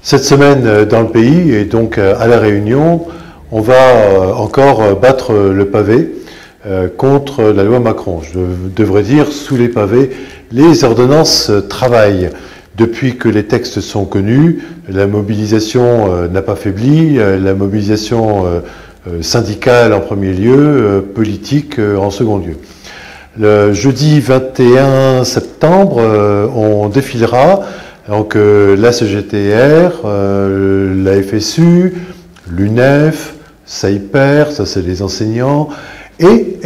Cette semaine, dans le pays, et donc à La Réunion, on va encore battre le pavé contre la loi Macron. Je devrais dire sous les pavés, les ordonnances travail. Depuis que les textes sont connus, la mobilisation n'a pas faibli, la mobilisation syndicale en premier lieu, politique en second lieu. Le jeudi 21 septembre, on défilera donc la CGTR, la FSU, l'UNEF, SAIPER, ça c'est les enseignants, et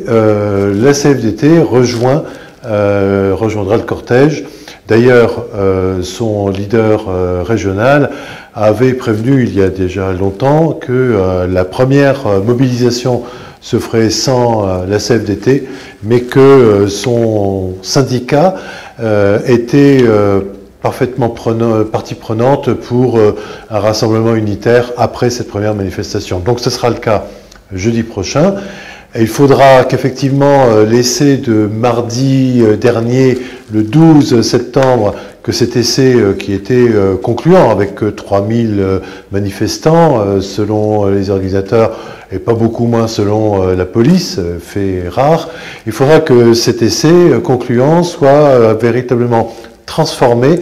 la CFDT rejoindra le cortège. D'ailleurs, son leader régional avait prévenu il y a déjà longtemps que la première mobilisation se ferait sans la CFDT, mais que son syndicat était parfaitement partie prenante pour un rassemblement unitaire après cette première manifestation. Donc ce sera le cas jeudi prochain. Et il faudra qu'effectivement l'essai de mardi dernier, le 12 septembre, que cet essai qui était concluant avec 3000 manifestants selon les organisateurs et pas beaucoup moins selon la police, fait rare, il faudra que cet essai concluant soit véritablement transformé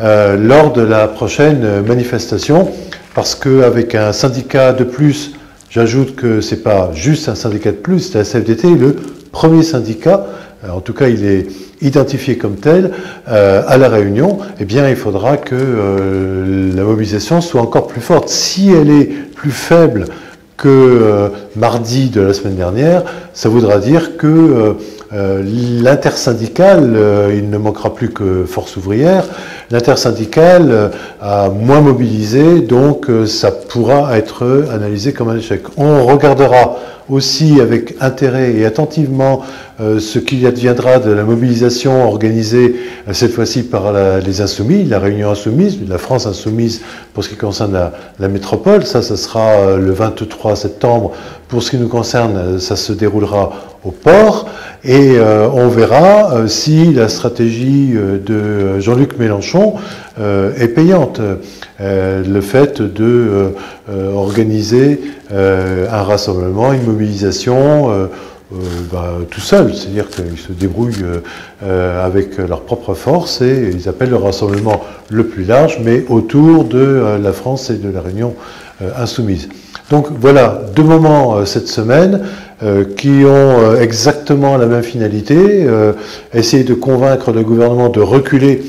lors de la prochaine manifestation, parce qu'avec un syndicat de plus, j'ajoute que ce n'est pas juste un syndicat de plus, c'est la CFDT, le premier syndicat, en tout cas il est identifié comme tel, à La Réunion, eh bien il faudra que la mobilisation soit encore plus forte. Si elle est plus faible que mardi de la semaine dernière, ça voudra dire que l'intersyndicale, il ne manquera plus que Force ouvrière, l'intersyndicale a moins mobilisé, donc ça pourra être analysé comme un échec. On regardera aussi avec intérêt et attentivement ce qu'il adviendra de la mobilisation organisée cette fois-ci par les Insoumis, la Réunion Insoumise, la France Insoumise pour ce qui concerne la métropole. Ça sera le 23 septembre. Pour ce qui nous concerne, ça se déroulera au port et on verra si la stratégie de Jean-Luc Mélenchon est payante. Le fait de organiser un rassemblement, une mobilisation tout seul, c'est-à-dire qu'ils se débrouillent avec leurs propres forces et ils appellent le rassemblement le plus large, mais autour de la France et de la Réunion insoumise. Donc voilà, deux moments cette semaine qui ont exactement la même finalité, essayer de convaincre le gouvernement de reculer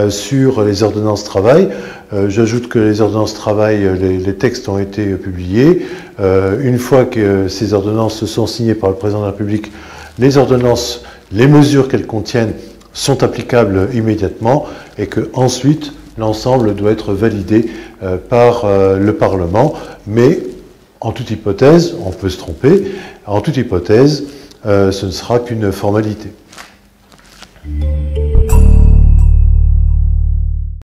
sur les ordonnances travail. J'ajoute que les ordonnances travail, les textes ont été publiés. Une fois que ces ordonnances sont signées par le président de la République, les ordonnances, les mesures qu'elles contiennent sont applicables immédiatement et que ensuite l'ensemble doit être validé par le Parlement. Mais en toute hypothèse, on peut se tromper, en toute hypothèse, ce ne sera qu'une formalité.